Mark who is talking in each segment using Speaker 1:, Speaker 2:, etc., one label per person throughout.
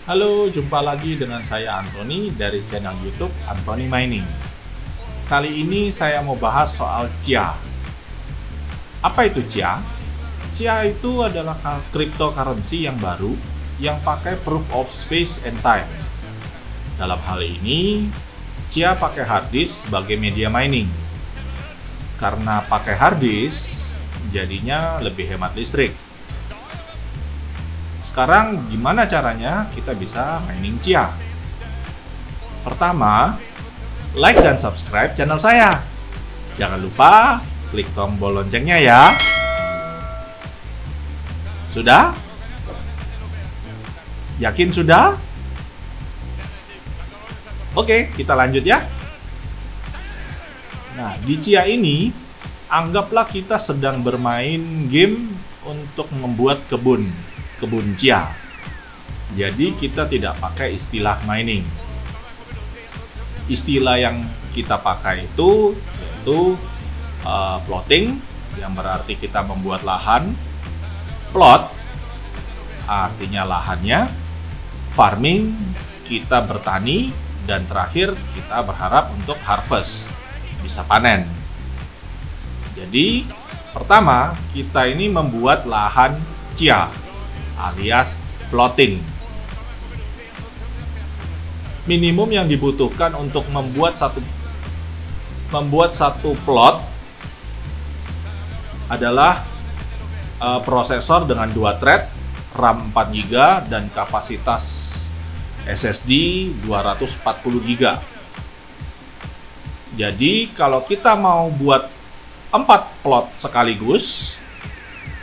Speaker 1: Halo, jumpa lagi dengan saya Anthony dari channel YouTube Anthony Mining. Kali ini saya mau bahas soal Chia. Apa itu Chia? Chia itu adalah cryptocurrency yang baru yang pakai proof of space and time. Dalam hal ini, Chia pakai hard disk sebagai media mining. Karena pakai hard disk, jadinya lebih hemat listrik. Sekarang gimana caranya kita bisa mining Chia? Pertama, like dan subscribe channel saya. Jangan lupa klik tombol loncengnya ya. Sudah? Yakin sudah? Oke, kita lanjut ya. Nah, di Chia ini, anggaplah kita sedang bermain game untuk membuat kebun Chia. Jadi kita tidak pakai istilah mining. Istilah yang kita pakai itu yaitu plotting, yang berarti kita membuat lahan. Plot artinya lahannya. Farming, kita bertani. Dan terakhir kita berharap untuk harvest, bisa panen. Jadi pertama kita ini membuat lahan Chia alias plotting. Minimum yang dibutuhkan untuk membuat satu plot adalah prosesor dengan 2 thread, RAM 4 GB dan kapasitas SSD 240 GB. Jadi kalau kita mau buat 4 plot sekaligus,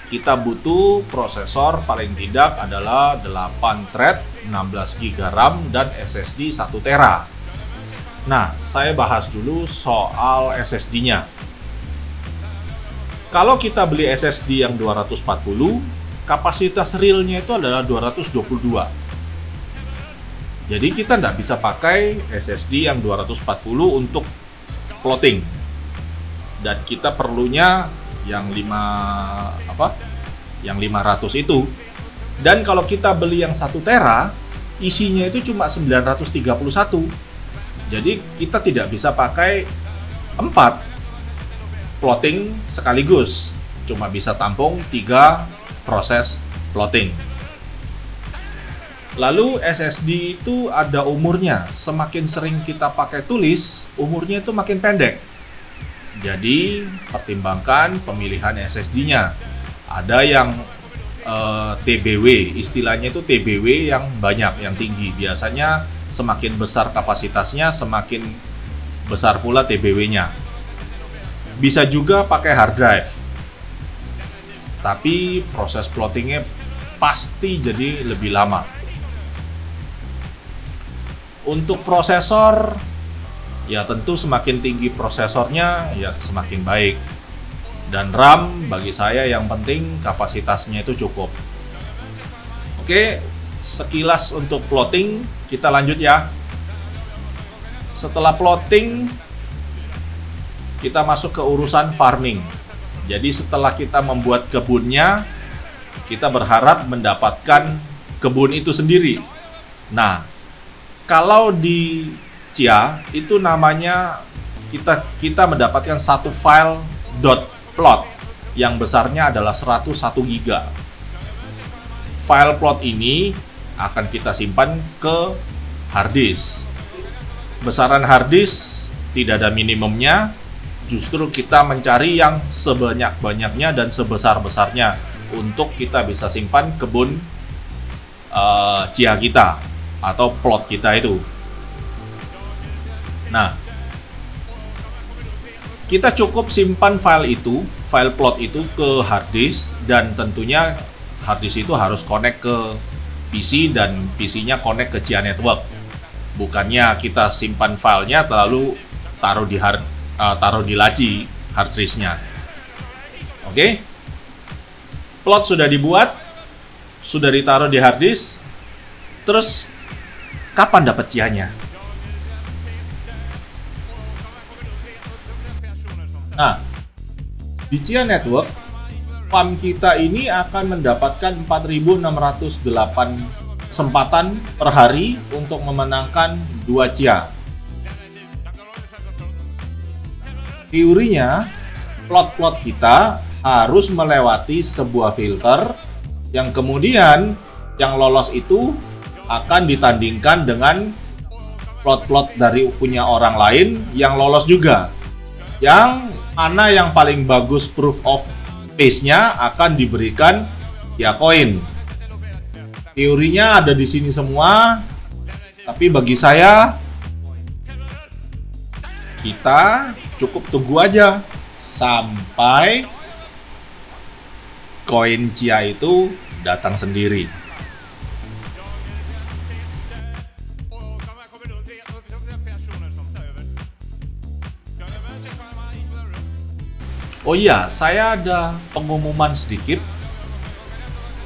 Speaker 1: kita butuh prosesor paling tidak adalah 8 thread, 16 GB RAM, dan SSD 1 tera. Nah, saya bahas dulu soal SSD-nya. Kalau kita beli SSD yang 240, kapasitas realnya itu adalah 222. Jadi kita nggak bisa pakai SSD yang 240 untuk plotting. Dan kita perlunya yang 500 itu. Dan kalau kita beli yang 1 tera, isinya itu cuma 931. Jadi kita tidak bisa pakai 4 plotting sekaligus. Cuma bisa tampung 3 proses plotting. Lalu SSD itu ada umurnya. Semakin sering kita pakai tulis, umurnya itu makin pendek. Jadi, pertimbangkan pemilihan SSD-nya. Ada yang TBW, istilahnya itu TBW yang banyak, yang tinggi. Biasanya semakin besar kapasitasnya, semakin besar pula TBW-nya. Bisa juga pakai hard drive. Tapi proses plottingnya pasti jadi lebih lama. Untuk prosesor, ya tentu semakin tinggi prosesornya, ya semakin baik. Dan RAM bagi saya yang penting kapasitasnya itu cukup. Oke, sekilas untuk plotting, kita lanjut ya. Setelah plotting, kita masuk ke urusan farming. Jadi setelah kita membuat kebunnya, kita berharap mendapatkan kebun itu sendiri. Nah, kalau di Chia itu namanya kita mendapatkan satu file .plot yang besarnya adalah 101 GB. File plot ini akan kita simpan ke hard disk. Besaran hard disk tidak ada minimumnya, justru kita mencari yang sebanyak-banyaknya dan sebesar-besarnya untuk kita bisa simpan kebun Chia kita atau plot kita itu. Nah, kita cukup simpan file plot itu ke hard disk, dan tentunya hard disk itu harus connect ke PC dan PC-nya connect ke Chia Network. Bukannya kita simpan filenya lalu taruh di laci hard disk-nya. Oke? Plot sudah dibuat, sudah ditaruh di hard disk. Terus kapan dapat Chia-nya? Nah, di Chia Network, farm kita ini akan mendapatkan 4.608 kesempatan per hari untuk memenangkan 2 Chia. Teorinya, plot-plot kita harus melewati sebuah filter yang kemudian yang lolos itu akan ditandingkan dengan plot-plot dari punya orang lain yang lolos juga. Yang mana yang paling bagus proof of paste-nya akan diberikan Chia Coin. Teorinya ada di sini semua, tapi bagi saya kita cukup tunggu aja sampai koin Chia itu datang sendiri. Oh iya, saya ada pengumuman sedikit.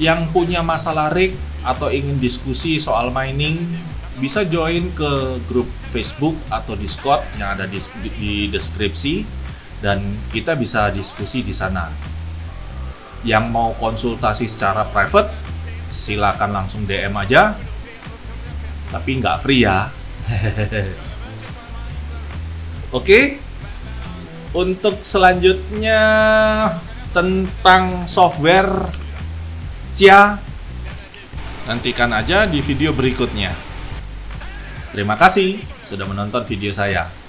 Speaker 1: Yang punya masalah rig atau ingin diskusi soal mining bisa join ke grup Facebook atau Discord yang ada di deskripsi dan kita bisa diskusi di sana. Yang mau konsultasi secara private silakan langsung DM aja, tapi nggak free ya. Oke, untuk selanjutnya tentang software Chia, nantikan aja di video berikutnya. Terima kasih sudah menonton video saya.